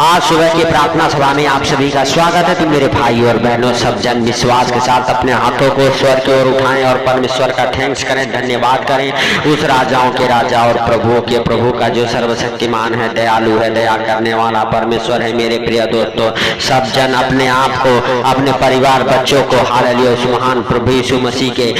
आज सुबह की प्रार्थना सभा में आप सभी का स्वागत है। तो मेरे भाई और बहनों, सब जन विश्वास के साथ अपने हाथों को स्वर की ओर उठाएं और परमेश्वर का थैंक्स करें, धन्यवाद करें उस राजाओं के राजा और प्रभुओं के प्रभु का जो सर्वशक्तिमान है, दयालु है, दया करने वाला परमेश्वर है। मेरे प्रिय दोस्तों, सब जन अपने आप को, अपने परिवार, बच्चों को हालेलुया उस महान प्रभु यीशु मसीह के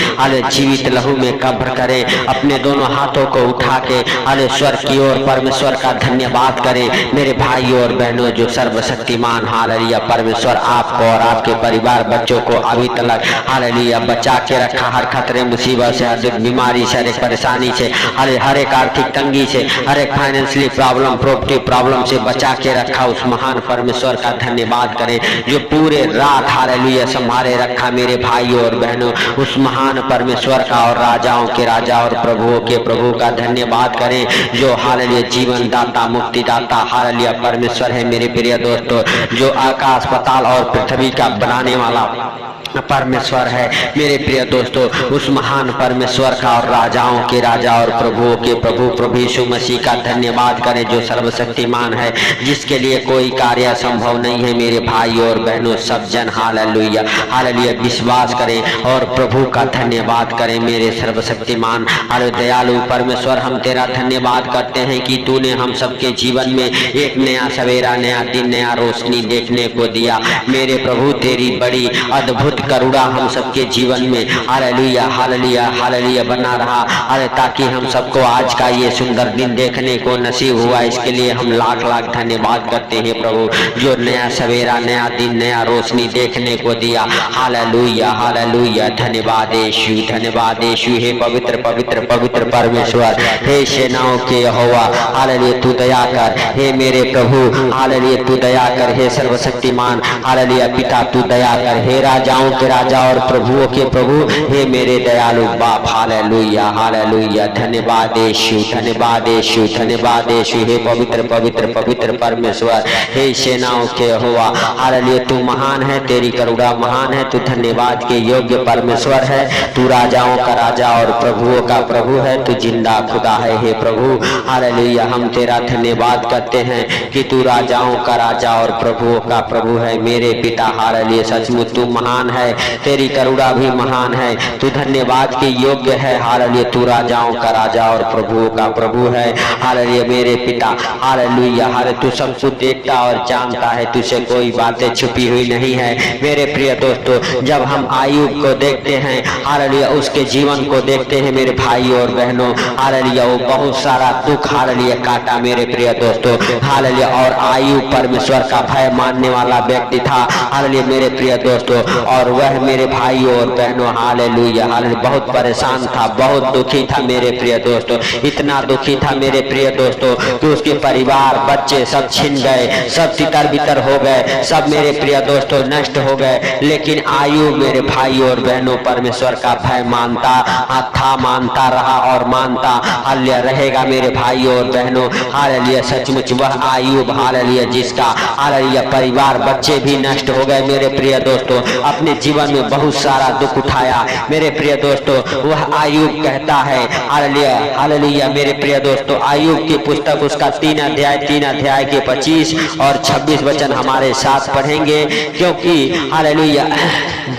जीवित लहू में कब्र करें। अपने दोनों हाथों को उठा के स्वर की ओर परमेश्वर का धन्यवाद करें। मेरे भाई और बहनों, जो सर्वशक्तिमान हालेलुया परमेश्वर आपको और आपके परिवार, बच्चों को अभी तक हालेलुया बचा के रखा, हर खतरे, मुसीबत से, हर बीमारी से, हर एक परेशानी से, हर एक आर्थिक तंगी से, हर एक फाइनेंशियली प्रॉब्लम, प्रॉपर्टी प्रॉब्लम से बचा के रखा, उस महान परमेश्वर का धन्यवाद करें। जो पूरे रात हालेलुया संभाले रखा, मेरे भाई और बहनों, उस महान परमेश्वर का और राजाओं के राजा और प्रभुओं के प्रभु का धन्यवाद करें। जो हालेलुया जीवन दाता, मुक्ति दाता हालेलुया परमेश्वर है। मेरे प्रिय दोस्तों, जो आकाश, पाताल और पृथ्वी का बनाने वाला परमेश्वर है। मेरे प्रिय दोस्तों, उस महान परमेश्वर का और राजाओं के राजा और प्रभुओं के प्रभु प्रभु यीशु मसीह का धन्यवाद करें, जो सर्वशक्तिमान है, जिसके लिए कोई कार्य संभव नहीं है। मेरे भाई और बहनों, सब जन हालेलुया हालेलुया विश्वास करें और प्रभु का धन्यवाद करें। मेरे सर्वशक्तिमान और दयालु परमेश्वर, हम तेरा धन्यवाद करते हैं कि तूने हम सबके जीवन में एक नया सवेरा, नया दिन, नया रोशनी देखने को दिया। मेरे प्रभु, तेरी बड़ी अद्भुत करुणा हम सबके जीवन में हालेलुया हालेलुया हालेलुया बना रहा, अरे ताकि हम सबको आज का ये सुंदर दिन देखने को नसीब हुआ। इसके लिए हम लाख लाख धन्यवाद करते हैं प्रभु, जो नया सवेरा, नया दिन, नया रोशनी देखने को दिया। हालेलुया हालेलुया, धन्यवाद यीशु, धन्यवाद यीशु। हे पवित्र पवित्र पवित्र परमेश्वर, हे सेनाओं के यहोवा हालेलुया तू दया कर। हे मेरे प्रभु हालेलुया तू दया कर। हे सर्वशक्तिमान हालेलुया पिता तू दया कर। हे राजाओं के राजा और प्रभुओं के प्रभु, हे मेरे दयालु बाप हालेलुया हालेलुया, धन्यवाद यीशु, धन्यवाद यीशु, धन्यवाद यीशु। हे पवित्र पवित्र पवित्र परमेश्वर, हे सेनाओं के यहोवा हालेलुया तू महान है, तेरी करुणा महान है, तू धन्यवाद के योग्य परमेश्वर है। तू राजाओं का राजा और प्रभुओं का प्रभु है, तू जिंदा खुदा है। हे प्रभु हालेलुया, हम तेरा धन्यवाद करते हैं कि तू राजाओं का राजा और प्रभुओं का प्रभु है। मेरे पिता हालेलुया, सचमुच तू महान है, तेरी करुणा भी महान है, तू धन्यवाद के योग्य है। हालेलुया, तू राजाओं का राजा और प्रभुओं का प्रभु है। हालेलुया मेरे पिता हालेलुया, हर तू सब कुछ देखता और जानता है, तुझसे कोई बातें छुपी हुई नहीं है। मेरे प्रिय दोस्तों, जब हम आयुब को देखते हैं हालेलुया, उसके जीवन को देखते हैं मेरे भाई और बहनों हालेलुया, वो बहुत सारा दुख हालेलुया काटा मेरे प्रिय दोस्तों हालेलुया। और आयुब परमेश्वर का भय मानने वाला व्यक्ति था हालेलुया मेरे प्रिय दोस्तों, और वह मेरे भाई और बहनों हालेलुया हालेलुया बहुत परेशान था, बहुत दुखी था मेरे प्रिय दोस्तों। इतना दुखी था मेरे प्रिय दोस्तों कि उसके परिवार, बच्चे सब छिन गए, सब तितर बितर हो गए, सब मेरे प्रिय दोस्तों नष्ट हो गए। लेकिन आयुब मेरे भाई और बहनों परमेश्वर का भय मानता था, मानता रहा और मानता हालेलुया रहेगा मेरे भाई और बहनों हालेलुया। सचमुच वह आयुब हालेलुया, जिसका हालेलुया परिवार, बच्चे भी नष्ट हो गए मेरे प्रिय दोस्तों, अपने जीवन में बहुत सारा दुख उठाया मेरे प्रिय दोस्तों। वह आयुब कहता है हालेलुया हालेलुया मेरे प्रिय दोस्तों, आयुब की पुस्तक उसका 3 अध्याय के 25 और 26 वचन हमारे साथ पढ़ेंगे। क्योंकि हालेलुया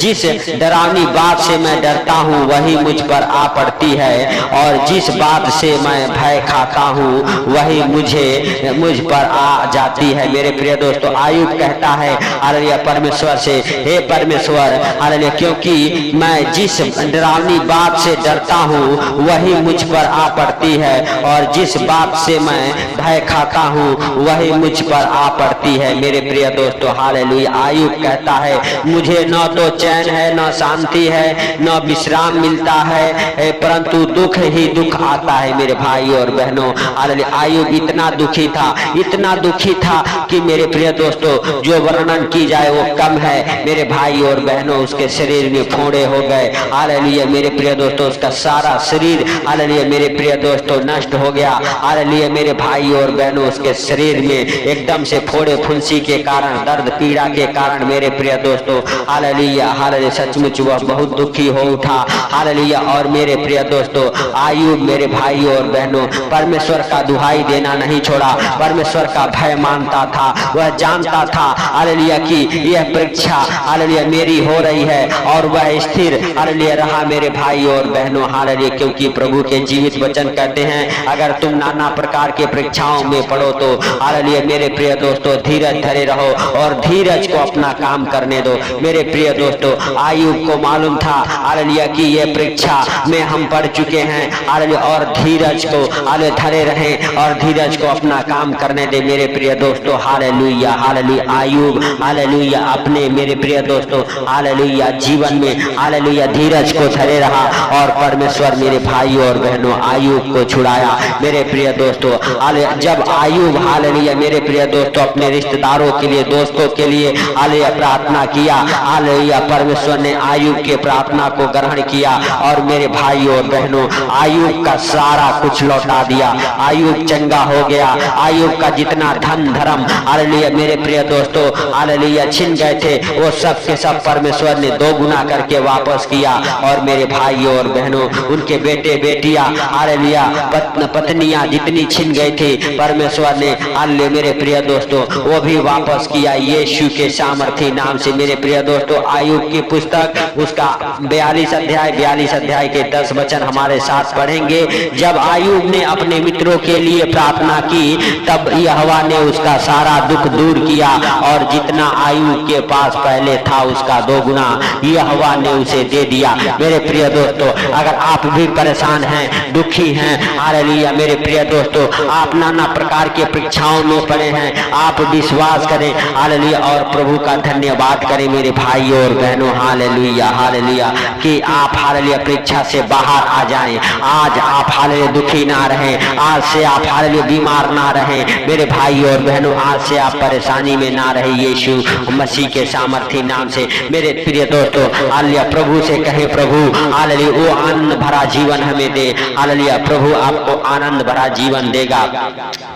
जिस डरावनी बात से मैं डरता हूँ वही मुझ पर आ पड़ती है, और जिस बात से मैं भय खाता हूँ वही मुझ पर आ जाती है। मेरे प्रिय दोस्तों, आयुब कहता है हालेलुया परमेश्वर से, हे परमेश्वर हालेलुया, क्योंकि मैं जिस डरावनी बात से डरता हूँ वही मुझ पर आ पड़ती है, और जिस बात से मैं भय खाता हूँ वही मुझ पर आ पड़ती है। मेरे प्रिय दोस्तों हालेलुया, आयुब कहता है मुझे न तो चैन है, न शांति है, न विश्राम मिलता है, परंतु दुख ही दुख आता है। मेरे भाई और बहनों हालेलुया, आयुब इतना दुखी था, इतना दुखी था कि मेरे प्रिय दोस्तों जो वर्णन की जाए वो कम है। मेरे भाई और बहनों उसके शरीर में फोड़े हो गए। हालेलुया मेरे प्रिय दोस्तों, उसका सारा शरीर हालेलुया मेरे प्रिय दोस्तों नष्ट हो गया। हालेलुया मेरे भाई और बहनों उसके शरीर में एकदम से फोड़े फुंसी के कारण, दर्द पीड़ा के कारण मेरे प्रिय दोस्तों हालेलुया हालेलुया सचमुच वह बहुत दुखी हो उठा। हालेलुया और मेरे प्रिय दोस्तों आयुब मेरे भाई और बहनों परमेश्वर का दुहाई देना नहीं छोड़ा, परमेश्वर का भय मानता था। वह जानता था हालेलुया कि यह परीक्षा हालेलुया मेरी हो रही है और वह स्थिर हालेलुया रहा मेरे भाई और बहनों हालेलुया, क्योंकि प्रभु के जीवित वचन कहते हैं अगर तुम नाना प्रकार के परीक्षाओं में पड़ो तो हालेलुया मेरे प्रिय दोस्तों धीरज धरे रहो और धीरज को अपना काम करने दो। मेरे प्रिय दोस्तों आयुब को मालूम था हालेलुया कि यह परीक्षा में हम पढ़ चुके हैं हालेलुया, और धीरज को हालेलुया धरे रहें और धीरज को अपना काम करने दे। मेरे प्रिय दोस्तों हालेलुया हालेलुया आयुब हालेलुया अपने मेरे प्रिय दोस्तों हालेलुया जीवन में हालेलुया धीरज को धरे रहा और परमेश्वर मेरे भाई और बहनों आयुब को छुड़ाया। मेरे प्रिय दोस्तों जब आयुब हालेलुया मेरे प्रिय दोस्तों अपने रिश्तेदारों के लिए, दोस्तों के लिए हालेलुया प्रार्थना किया, हालेलुया परमेश्वर ने आयुब के प्रार्थना को ग्रहण किया और मेरे भाई और बहनों आयुब का सारा कुछ लौटा दिया। आयुब चंगा हो गया। आयुब का जितना धन धर्म हालेलुया मेरे प्रिय दोस्तों हालेलुया छिन गए थे वो सब के सब परमेश्वर ने 2 गुना करके वापस किया। और मेरे भाई और बहनों उनके बेटे बेटियां हालेलुया पत्नियां जितनी छिन गई थी परमेश्वर ने हालेलुया मेरे प्रिय दोस्तों वो भी वापस किया यीशु के सामर्थी नाम से। मेरे प्रिय दोस्तों आयुब की पुस्तक उसका 42 अध्याय के 10 वचन हमारे साथ पढ़ेंगे। जब आयुब ने अपने मित्रों के लिए प्रार्थना की तब यहोवा ने उसका सारा दुख दूर किया और जितना आयुब के पास पहले था उसका 2 गुना यहोवा ने उसे दे दिया। मेरे प्रिय दोस्तों अगर आप भी परेशान हैं, दुखी हैं हालेलुया मेरे प्रिय दोस्तों आप नाना प्रकार के परीक्षाओं में पड़े हैं, आप विश्वास करें हालेलुया और प्रभु का धन्यवाद करें मेरे भाई और बहनों हालेलुया हालेलुया कि आप हालेलुया परीक्षा से बाहर आ जाएं। आज आप हालेलुया दुखी ना रहें, आज से आप हालेलुया बीमार ना रहें मेरे भाई और बहनों, आज से आप परेशानी में ना रहे यीशु मसीह के सामर्थी नाम से। मेरे प्रिय दोस्तों हालेलुया प्रभु से कहें प्रभु हालेलुया वो आनंद भरा जीवन हमें दे। हालेलुया प्रभु आपको आनंद भरा जीवन देगा।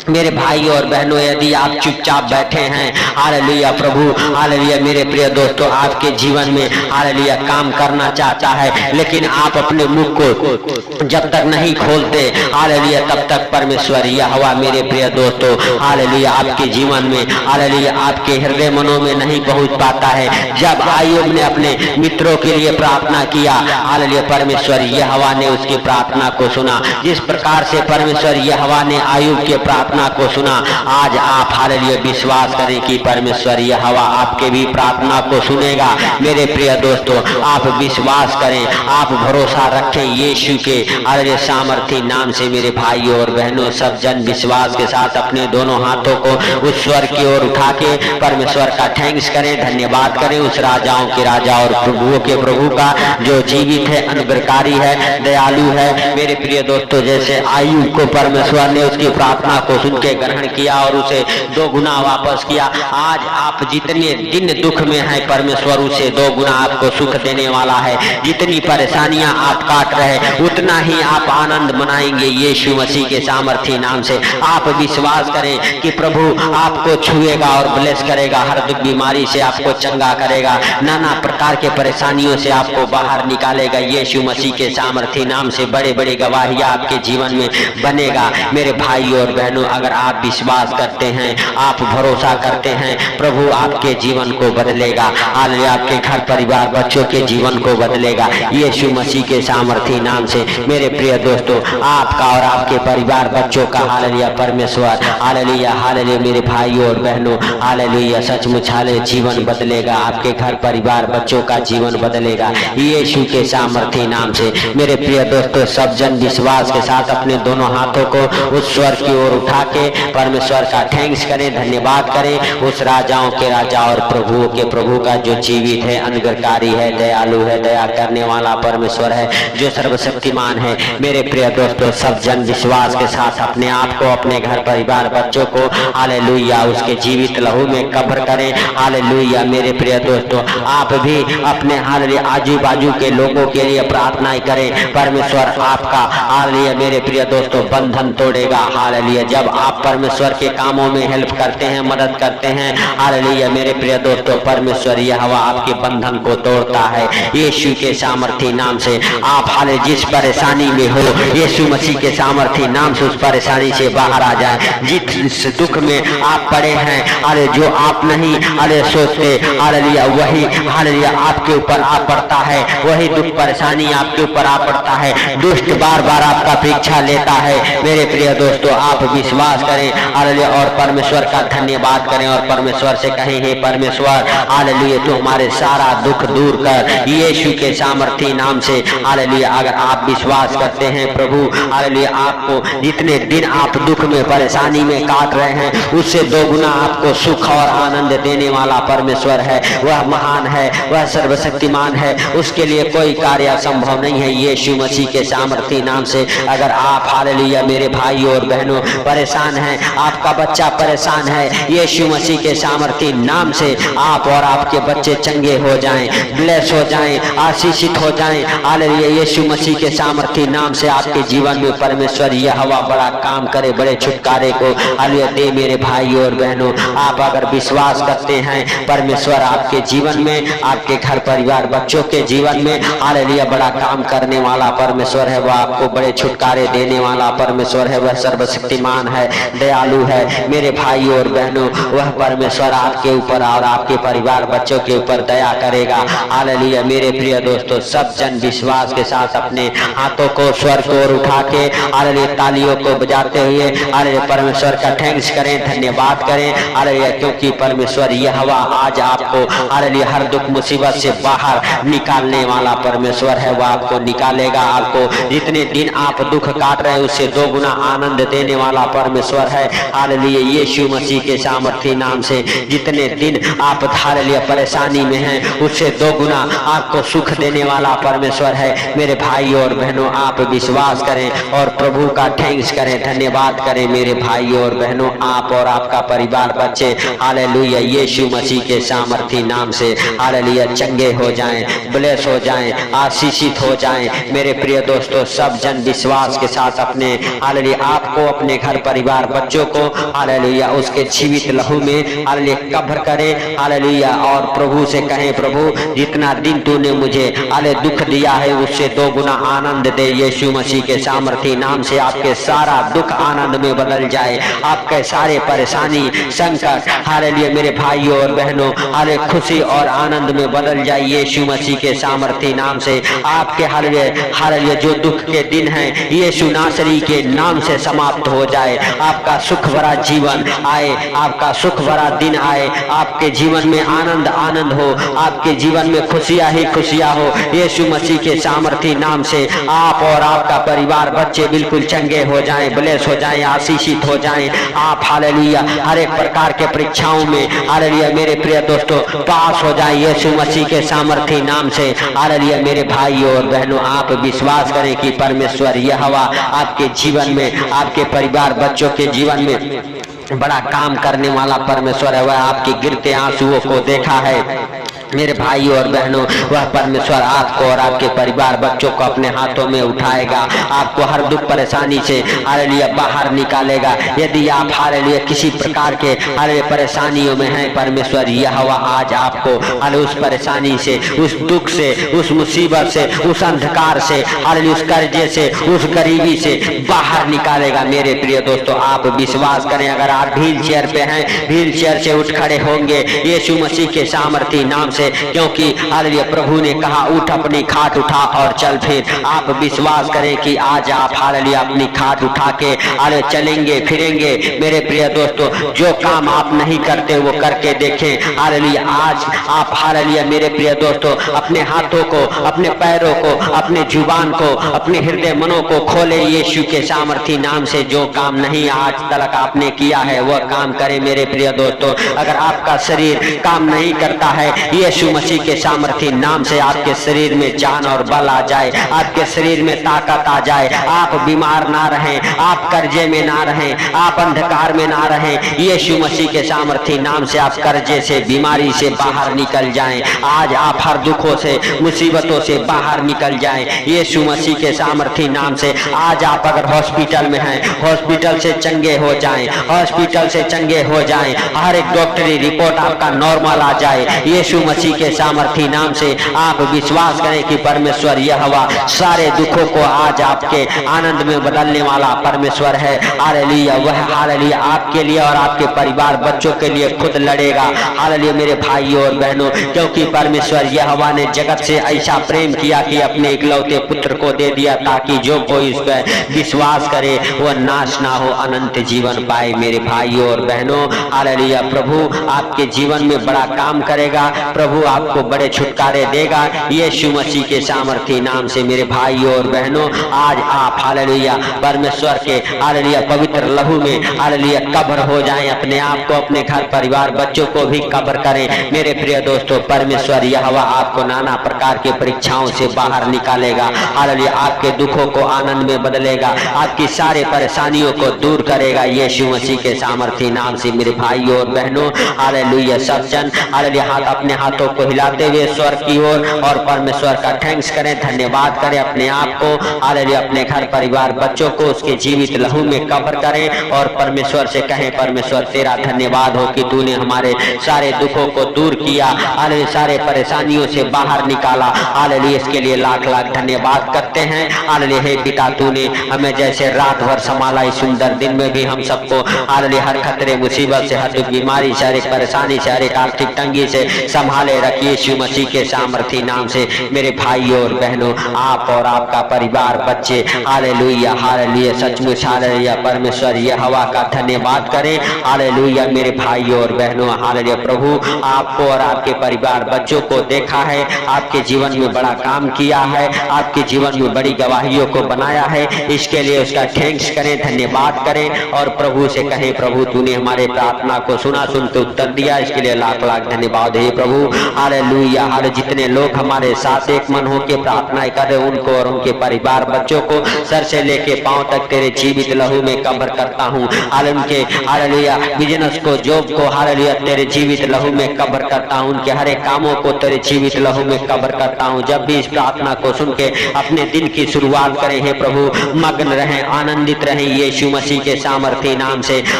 मेरे भाई और बहनों यदि आप चुपचाप बैठे हैं हालेलुया प्रभु हालेलुया मेरे प्रिय दोस्तों आपके जीवन में हालेलुया काम करना चाहता है, लेकिन आप अपने मुख को जब तक नहीं खोलते हालेलुया तब तक परमेश्वर यहोवा मेरे प्रिय दोस्तों हालेलुया आपके जीवन में हालेलुया आपके हृदय मनों में नहीं पहुंच पाता है। जब आयुब ने अपने मित्रों के लिए प्रार्थना किया हालेलुया परमेश्वर यहोवा ने उसकी प्रार्थना को सुना। जिस प्रकार से परमेश्वर यहोवा ने आयुब के प्रार्थना को सुना, आज आप हालेलुया विश्वास करें कि परमेश्वर यहोवा आपके भी प्रार्थना को सुनेगा। मेरे प्रिय दोस्तों आप विश्वास करें, आप भरोसा रखें यीशु के हालेलुया सामर्थी नाम से। मेरे भाई और बहनों सब जन विश्वास के साथ अपने दोनों हाथों को उस स्वर की ओर उठा के परमेश्वर का थैंक्स करें, धन्यवाद करें उस राजाओं के राजा और प्रभुओं के प्रभु का जो जीवित है, अनुग्रहकारी है, दयालु है। मेरे प्रिय दोस्तों जैसे आयुब को परमेश्वर ने उसकी प्रार्थना को सुन के ग्रहण किया और उसे 2 गुना वापस किया, आज आप जितने दिन दुख में हैं परमेश्वर उसे 2 गुना आपको सुख देने वाला है। जितनी परेशानियां आप काट रहे उतना ही आप आनंद मनाएंगे यीशु मसीह के सामर्थी नाम से। आप विश्वास करें कि प्रभु आपको छुएगा और ब्लेस करेगा, हर दुख बीमारी से आपको चंगा करेगा, नाना प्रकार के परेशानियों से आपको बाहर निकालेगा यीशु मसीह के सामर्थी नाम से। बड़े बड़े गवाहियां आपके जीवन में बनेगा। मेरे भाई और बहनों अगर आप विश्वास करते हैं, आप भरोसा करते हैं, प्रभु आपके जीवन को बदलेगा। हालेलुया आपके घर परिवार बच्चों के जीवन को बदलेगा यीशु मसीह के सामर्थी नाम से। मेरे प्रिय दोस्तों आपका और आपके परिवार बच्चों का हालेलुया परमेश्वर हालेलुया हालेलुया मेरे भाई और बहनों हालेलुया सचमुच हालेलुया जीवन बदलेगा, आपके घर परिवार बच्चों का जीवन बदलेगा यीशु के सामर्थी नाम से। मेरे प्रिय दोस्तों सब जन विश्वास के साथ अपने दोनों हाथों को उस स्वर की ओर उठा के परमेश्वर का थैंक्स करें, धन्यवाद करें उस राजाओं के राजा और प्रभुओं के प्रभु का जो जीवित है, अनुग्रहकारी है, दयालु है, दया करने वाला परमेश्वर है, जो सर्वशक्तिमान है। मेरे प्रिय दोस्तों सब जन विश्वास के साथ अपने आप को, अपने घर परिवार बच्चों को हालेलुया उसके जीवित लहू में कब्र करें। हालेलुया मेरे प्रिय दोस्तों आप भी अपने हालेलुया आजू बाजू के लोगों के लिए प्रार्थनाएं करें। परमेश्वर आपका हालेलुया मेरे प्रिय दोस्तों बंधन तोड़ेगा। हालेलुया जब आप परमेश्वर के कामों में हेल्प करते हैं, मदद करते हैं, हालेलुया मेरे प्रिय दोस्तों परमेश्वर यहोवा आपके बंधन को तोड़ता है। यीशु के सामर्थी नाम से आप हालेलुया जिस परेशानी में हो, यीशु मसीह के सामर्थी नाम से उस परेशानी से बाहर आ जाए। जिस दुख में आप पड़े हैं, अरे जो आप नहीं अरे सोचते, हालेलुया वही हालेलुया आपके ऊपर आ पड़ता है, वही दुख परेशानी आपके ऊपर आ पड़ता है। दुष्ट बार बार आपका परीक्षा लेता है। मेरे प्रिय दोस्तों आप विश्वास करें हालेलुया और परमेश्वर का धन्यवाद करें और परमेश्वर से कहें, हे परमेश्वर हालेलुया तू हमारे सारा दुख दूर कर यीशु के सामर्थी नाम से। हालेलुया अगर आप विश्वास करते हैं प्रभु हालेलुया आपको जितने दिन आप दुख में परेशानी में काट रहे हैं उससे दोगुना आपको सुख और आनंद देने वाला परमेश्वर है। वह महान है, वह सर्वशक्तिमान है, उसके लिए कोई कार्य असंभव नहीं है। यीशु मसीह के सामर्थी नाम से अगर आप हालेलुया मेरे भाई और बहनों परेशान हैं, आपका बच्चा परेशान है, यीशु मसीह के सामर्थी नाम से आप और आपके बच्चे चंगे हो जाएं, ब्लेस हो जाएं, आशीषित हो जाएं। हालेलुया यीशु मसीह के सामर्थी नाम से आपके जीवन में परमेश्वर यहोवा बड़ा काम करे, बड़े छुटकारे को हालेलुया दे। मेरे भाई और बहनों आप अगर विश्वास करते हैं परमेश्वर आपके जीवन में, आपके घर परिवार बच्चों के जीवन में हालेलुया बड़ा काम करने वाला परमेश्वर है। वह आपको बड़े छुटकारे देने वाला परमेश्वर है। वह सर्वशक्तिमान है, दयालु है। मेरे भाई और बहनों वह परमेश्वर आपके ऊपर और आपके परिवार बच्चों के ऊपर दया करेगा। हालेलुया मेरे प्रिय दोस्तों सब जन विश्वास के साथ अपने हाथों को स्वर की ओर उठा के हालेलुया तालियों को बजाते हुए हालेलुया परमेश्वर का थैंक्स करें, धन्यवाद करें हालेलुया क्योंकि परमेश्वर यहोवा आज आपको हालेलुया हर दुख मुसीबत से बाहर निकालने वाला परमेश्वर है। वह आपको निकालेगा। आपको जितने दिन आप दुख काट रहे हैं उससे दो गुना आनंद देने वाला परमेश्वर है। हालेलुया यीशु मसीह के सामर्थी नाम से जितने दिन आप हालेलुया परेशानी में हैं उससे दो गुना आपको सुख देने वाला परमेश्वर है। मेरे भाई और बहनों आप विश्वास करें और प्रभु का थैंक्स करें, धन्यवाद करें। मेरे भाई और बहनों आप और आपका परिवार बच्चे हालेलुया यीशु मसीह के सामर्थी नाम से हालेलुया चंगे हो जाएं, ब्लेस हो जाएं, आशीषित हो जाएं। मेरे प्रिय दोस्तों सब जन विश्वास के साथ अपने हालेलुया आपको, अपने घर परिवार बच्चों को हालेलुया उसके जीवित लहू में हालेलुया कवर करें हालेलुया और प्रभु से कहें, प्रभु जितना दिन तूने मुझे हालेलुया दुख दिया है उससे दो गुना आनंद दे। यीशु मसीह के सामर्थी नाम से आपके सारा दुख आनंद में बदल जाए, आपके सारे परेशानी संकट हालेलुया मेरे भाइयों और बहनों हालेलुया खुशी और आनंद में बदल जाए। यीशु मसीह के सामर्थी नाम से आपके हालेलुया जो दुख के दिन हैं यीशु नासरी के नाम से समाप्त हो जाए। आपका सुख भरा जीवन आए, आपका सुख भरा दिन आए, आपके जीवन में आनंद आनंद हो, आपके जीवन में खुशियां ही खुशियां हो। यीशु मसीह के सामर्थी नाम से आप और आपका परिवार बच्चे बिल्कुल चंगे हो जाएं, ब्लेस हो जाएं, आशीषित हो जाएं। आप हालेलुया हर एक प्रकार के परीक्षाओं में हालेलुया मेरे प्रिय दोस्तों पास हो जाएं यीशु मसीह के सामर्थी नाम से। हालेलुया मेरे भाई और बहनों आप विश्वास करें कि परमेश्वर यहोवा आपके जीवन में, आपके परिवार बच्चों के जीवन में बड़ा काम करने वाला परमेश्वर है। वह आपके गिरते आंसुओं को देखा है। मेरे भाई और बहनों वह परमेश्वर आपको और आपके परिवार बच्चों को अपने हाथों में उठाएगा, आपको हर दुख परेशानी से हालेलुया बाहर निकालेगा। यदि आप हालेलुया किसी प्रकार के हालेलुया परेशानियों में हैं परमेश्वर यहोवा आज आपको हालेलुया उस परेशानी से, उस दुख से, उस मुसीबत से, उस अंधकार से हालेलुया उस कर्जे से, उस गरीबी से बाहर निकालेगा। मेरे प्रिय दोस्तों आप विश्वास करें अगर आप व्हील चेयर पे हैं व्हील चेयर से उठ खड़े होंगे यीशु मसीह के सामर्थी नाम से, क्योंकि हालेलुया प्रभु ने कहा उठ अपनी खाट उठा और चल फिर। आप विश्वास करें कि आज आप हालेलुया अपनी खाट उठा के हालेलुया चलेंगे फिरेंगे। मेरे प्रिय दोस्तों जो काम आप नहीं करते वो करके देखें। हालेलुया आज आप हालेलुया मेरे प्रिय दोस्तों अपने हाथों को, अपने पैरों को, अपने जुबान को, अपने हृदय मनों को खोले यीशु के सामर्थी नाम से। जो काम नहीं आज तक आपने किया है वह काम करें। मेरे प्रिय दोस्तों अगर आपका शरीर काम नहीं करता है यीशु मसीह के सामर्थी नाम से आपके शरीर में जान और बल आ जाए, आपके शरीर में ताकत आ जाए, आप बीमार ना रहें, आप कर्जे में ना रहें, आप अंधकार में ना रहें। यीशु मसीह के सामर्थी नाम से आप कर्जे से, बीमारी से बाहर निकल जाएं। आज आप हर दुखों से, मुसीबतों से बाहर निकल जाएं यीशु मसीह के सामर्थी नाम से। आज आप अगर हॉस्पिटल में हैं, हॉस्पिटल से चंगे हो जाएं, हॉस्पिटल से चंगे हो जाएं, हर एक डॉक्टरी रिपोर्ट आपका नॉर्मल आ जाए यीशु मसीह के सामर्थी नाम से। आप विश्वास करें कि परमेश्वर यहोवा सारे दुखों को आज आपके आनंद में बदलने वाला परमेश्वर है। हालेलुया, वह हालेलुया आपके लिए और आपके परिवार बच्चों के लिए खुद लड़ेगा। हालेलुया मेरे भाइयों और बहनों, क्योंकि परमेश्वर यहोवा ने जगत से ऐसा प्रेम किया कि अपने इकलौते पुत्र को दे दिया, ताकि जो कोई इस पर विश्वास करे वह नाश ना हो, अनंत जीवन पाए। मेरे भाइयों और बहनों, हालेलुया प्रभु आपके जीवन में बड़ा काम करेगा, प्रभु आपको बड़े छुटकारे देगा यीशु मसीह के सामर्थी नाम से। मेरे भाइयों और बहनों, आज आप हालेलुया परमेश्वर के हालेलुया पवित्र लहू में हालेलुया कब्र हो जाएं, अपने आप को, अपने घर परिवार बच्चों को भी कब्र करें। मेरे प्रिय दोस्तों, परमेश्वर यहोवा आपको नाना प्रकार की परीक्षाओं से बाहर निकालेगा। हालेलुया आपके दुखों को आनंद में बदलेगा, आपकी सारे परेशानियों को दूर करेगा यीशु मसीह के सामर्थी नाम से। मेरे भाइयों और बहनों, हालेलुया सब जन हालेलुया हाथ अपने हाथों को हिलाते हुए स्वर्ग की ओर और परमेश्वर का थैंक्स करें, धन्यवाद करें अपने आप को, हालेलुया अपने घर परिवार बच्चों को उसके जीवित लहू में कब्र करें और परमेश्वर से कहें, परमेश्वर तेरा धन्यवाद हो कि तूने हमारे सारे दुखों को दूर किया, हालेलुया सारे परेशानियों से बाहर निकाला। हालेलुया इसके लिए लाख लाख धन्यवाद करते हैं। हालेलुया हे पिता, तूने हमें जैसे रात भर संभाला, इस सुंदर दिन में भी हम सबको हालेलुया हर खतरे मुसीबत से, हर बीमारी से, हर एक परेशानी से, हर एक आर्थिक तंगी से संभाले रखिए यीशु मसीह के सामर्थी नाम से। मेरे भाइयों और बहनों, आप और आपका परिवार बच्चे हालेलुया हालेलुया सचमुच हालेलुया परमेश्वर यहोवा का धन्यवाद करें। हालेलुया मेरे भाइयों और बहनों, हालेलुया प्रभु आपको और आपके परिवार बच्चों को देखा है, आपके जीवन में बड़ा काम किया है, आपके जीवन में बड़ी गवाहियों को बनाया है, इसके लिए उसका थैंक्स करें, धन्यवाद करें और प्रभु से कहें, प्रभु तूने हमारे प्रार्थना को सुना, सुनते उत्तर दिया, इसके लिए लाख लाख धन्यवाद है प्रभु। हालेलुया हालेलुया जितने लोग हमारे साथ एक मन होकर प्रार्थनाएं कर रहे, उनको और उनके परिवार बच्चों को सर से लेके पांव तक तेरे जीवित लहू में कब्र करता हूँ। उनके हालेलुया बिजनेस को, जॉब को हालेलुया तेरे जीवित लहू में कब्र करता हूँ, उनके हर एक कामों को तेरे जीवित लहू में कब्र करता हूँ। जब भी इस प्रार्थना को सुन के अपने दिन की शुरुआत करें, हे प्रभु मग्न रहें, आनंदित रहें यीशु मसीह के सामर्थी नाम से।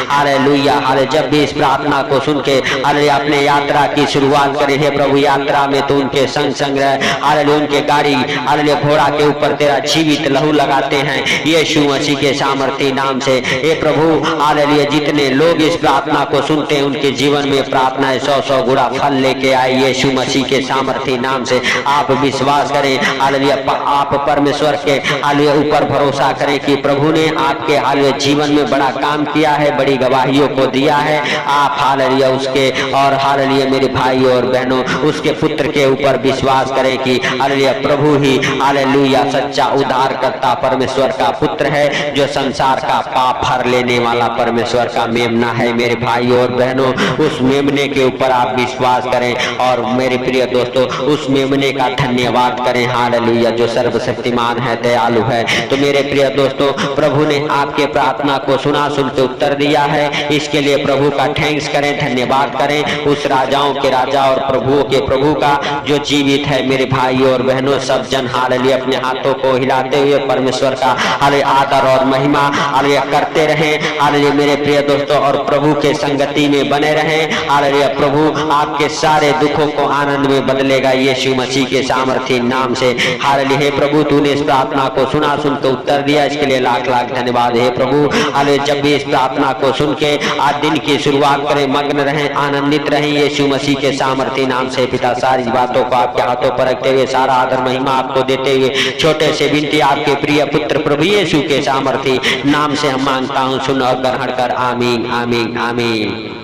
हालेलुया हालेलुया जब भी इस प्रार्थना को सुन के हालेलुया अपने यात्रा की शुरुआत करें, हे प्रभु यात्रा में तो उनके संग संग रहे, हालेलुया उनके गाड़ी हालेलुया घोड़ा के ऊपर तेरा जीवित लहू लगाते हैं यीशु मसीह के सामर्थी नाम से। हे प्रभु हालेलुया जितने लोग इस प्रार्थना को सुनते हैं, उनके जीवन में प्रार्थनाएं 100-100 गुना फल लेके आए यीशु मसीह के सामर्थी नाम से। आप विश्वास करें हालेलुया, आप परमेश्वर के हालेलुया ऊपर भरोसा करें कि प्रभु ने आपके हालेलुया जीवन में बड़ा काम किया है, बड़ी गवाहियों को दिया है। आप हालेलुया उसके और हालेलुया मेरे भाई और बहनों उसके पुत्र के ऊपर विश्वास करें कि हालेलुया प्रभु ही हालेलुया सच्चा उद्धारकर्ता परमेश्वर का पुत्र है, जो संसार का पाप हर लेने वाला परमेश्वर का मेमना है। मेरे भाई और बहनों उस मेमने के ऊपर आप विश्वास करें और मेरे प्रिय दोस्तों उस मेमने का धन्यवाद करें हालेलुया, जो सर्वशक्तिमान है, दयालु है। तो मेरे प्रिय दोस्तों प्रभु ने आपके प्रार्थना को सुना, सुनते उत्तर दिया है, इसके लिए प्रभु का थैंक्स करें, धन्यवाद करें उस राजाओं के राजा और प्रभुओं के प्रभु का जो जीवित है। मेरे भाई और बहनों सब जन हालेलुया अपने हाथों को हिलाते हुए परमेश्वर का हालेलुया आदर और महिमा हालेलुया करते रहें हालेलुया मेरे प्रिय दोस्तों, और प्रभु के संगति में बने रहें हालेलुया। प्रभु आपके सारे दुखों को आनंद में बदलेगा यीशु मसीह के सामर्थी नाम से। हालेलुया हे प्रभु तूने इस प्रार्थना को सुना, सुनकर उत्तर दिया, इसके लिए लाख लाख धन्यवाद है प्रभु। हालेलुया जब भी इस प्रार्थना को सुन के आज दिन की शुरुआत करें, मग्न रहें, आनंदित रहें यीशु मसीह के सामर्थी नाम से। पिता सारी बातों को आपके हाथों पर रखते हुए सारा आदर महिमा आपको देते हुए छोटे से विनती आपके प्रिय पुत्र प्रभु यीशु के सामर्थी नाम से हम मांगता हूँ, सुन और ग्रहण कर। आमीन आमीन आमीन।